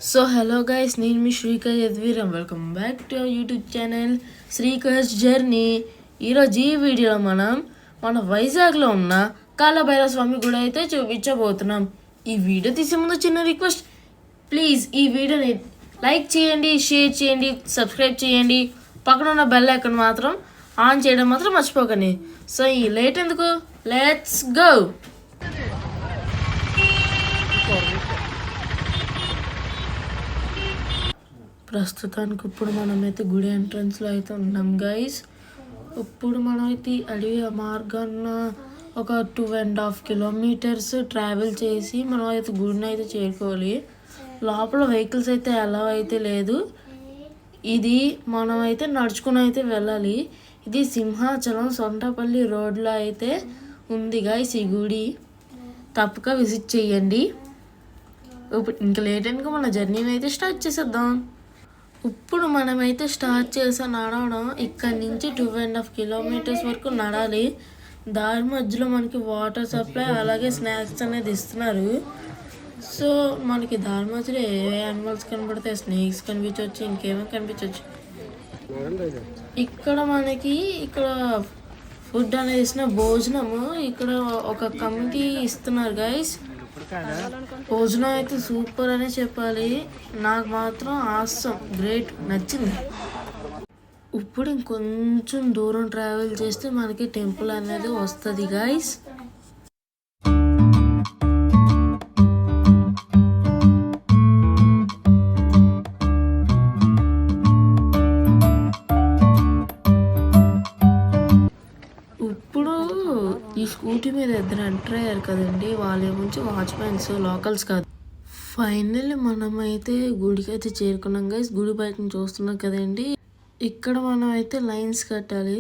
So hello guys, నేను మీ Srikar Yadveer and welcome back to our YouTube channel Srikar's journey. ఈరోజు ఈ వీడియోలో మన వైజాగ్లో ఉన్న కాలభైరవ స్వామి గుడి అయితే చూపించబోతున్నాం. ఈ వీడియో తీసే ముందు చిన్న రిక్వెస్ట్, ప్లీజ్ ఈ వీడియోని లైక్ చేయండి, షేర్ చేయండి, సబ్స్క్రైబ్ చేయండి, పక్కన ఉన్న బెల్ ఐకాన్ మాత్రం ఆన్ చేయడం మాత్రం మర్చిపోకండి. సో ఈ లేట్ ఎందుకు, లెట్స్ గో. ప్రస్తుతానికి ఇప్పుడు మనమైతే గుడి ఎంట్రన్స్లో అయితే ఉన్నాం గైస్. ఇప్పుడు మనమైతే అడవి మార్గాన్న ఒక 2.5 kilometers ట్రావెల్ చేసి మనం అయితే గుడిని అయితే చేరుకోవాలి. లోపల వెహికల్స్ అయితే ఎలా అయితే లేదు, ఇది మనమైతే నడుచుకుని అయితే వెళ్ళాలి. ఇది సింహాచలం సొంటపల్లి రోడ్లో అయితే ఉంది గైస్ ఈ గుడి, తప్పక విజిట్ చేయండి. ఇప్పుడు ఇంకా లేట్ అనుకో మన జర్నీని అయితే స్టార్ట్ చేసేద్దాం. ఇప్పుడు మనమైతే స్టార్ట్ చేసా నడవడం. ఇక్కడ నుంచి 2.5 kilometers వరకు నడాలి. దారి మధ్యలో మనకి వాటర్ సప్లై అలాగే స్నాక్స్ అనేది ఇస్తున్నారు. సో మనకి దారి మధ్యలో ఏ యానిమల్స్ కనబడతాయి, స్నేక్స్ కనిపించవచ్చు, ఇంకేమో కనిపించవచ్చు. ఇక్కడ మనకి ఫుడ్ అనేది ఇస్తున్న భోజనము ఇక్కడ ఒక కమిటీ ఇస్తున్నారు గైస్. భోజనం అయితే సూపర్ అనే చెప్పాలి, నాకు మాత్రం ఆసమ్, గ్రేట్, నచ్చింది. ఇప్పుడు ఇంకొంచెం దూరం ట్రావెల్ చేస్తే మనకి టెంపుల్ అనేది వస్తుంది గైస్. ఈ స్కూటీ మీద ఇద్దరు ఎంటర్ అయ్యారు కదండి, వాళ్ళ నుంచి వాచ్మెన్స్, లోకల్స్ కాదు. ఫైనల్లీ మనమైతే గుడికి అయితే చేరుకున్నాం గైస్. గుడి బయటను చూస్తున్నాం కదండి, ఇక్కడ మనం అయితే లైన్స్ కట్టాలి.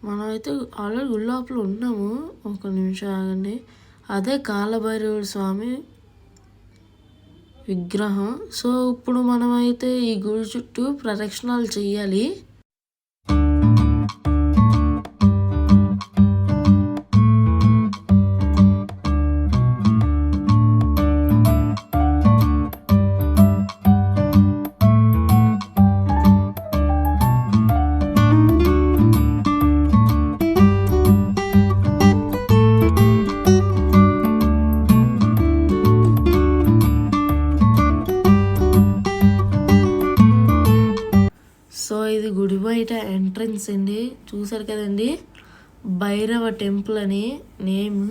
మనమైతే ఆల్రెడీ గుడి లోపల ఉన్నాము. ఒక నిమిషం ఆగండి, అదే కాలభైరవుడు స్వామి విగ్రహం. సో ఇప్పుడు మనమైతే ఈ గుడి చుట్టూ ప్రదక్షిణాలు చెయ్యాలి. సో ఇది గుడి బయట ఎంట్రన్స్ అండి, చూసారు కదండి, భైరవ టెంపుల్ అని నేమ్.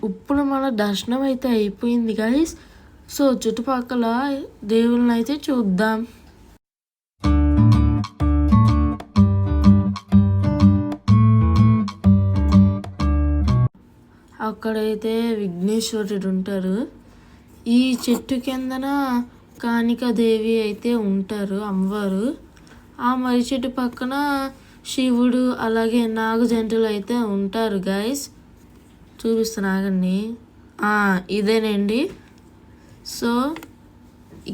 ఇప్పుడు మన దర్శనం అయితే అయిపోయింది గైస్. సో చుట్టుపక్కల దేవుళ్ళని అయితే చూద్దాం. అక్కడైతే విఘ్నేశ్వరుడు ఉంటారు. ఈ చెట్టు కిందన కాళికాదేవి అయితే ఉంటారు, అమ్మవారు. ఆ మర్రి చెట్టు పక్కన శివుడు అలాగే నాగజంటలు అయితే ఉంటారు గైస్. చూపిస్తాను ఆగండి, ఇదేనండి. సో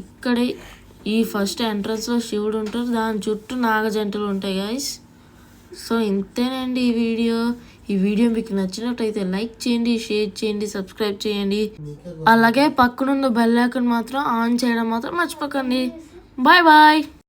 ఇక్కడే ఈ ఫస్ట్ ఎంట్రన్స్లో శివుడు ఉంటారు, దాని చుట్టూ నాగజంటలు ఉంటాయి గైస్. సో ఇంతేనండి ఈ వీడియో మీకు నచ్చినట్టయితే లైక్ చేయండి, షేర్ చేయండి, సబ్స్క్రైబ్ చేయండి, అలాగే పక్కనున్న బెల్ ఐకాన్ మాత్రం ఆన్ చేయడం మాత్రం మర్చిపోకండి. Bye bye.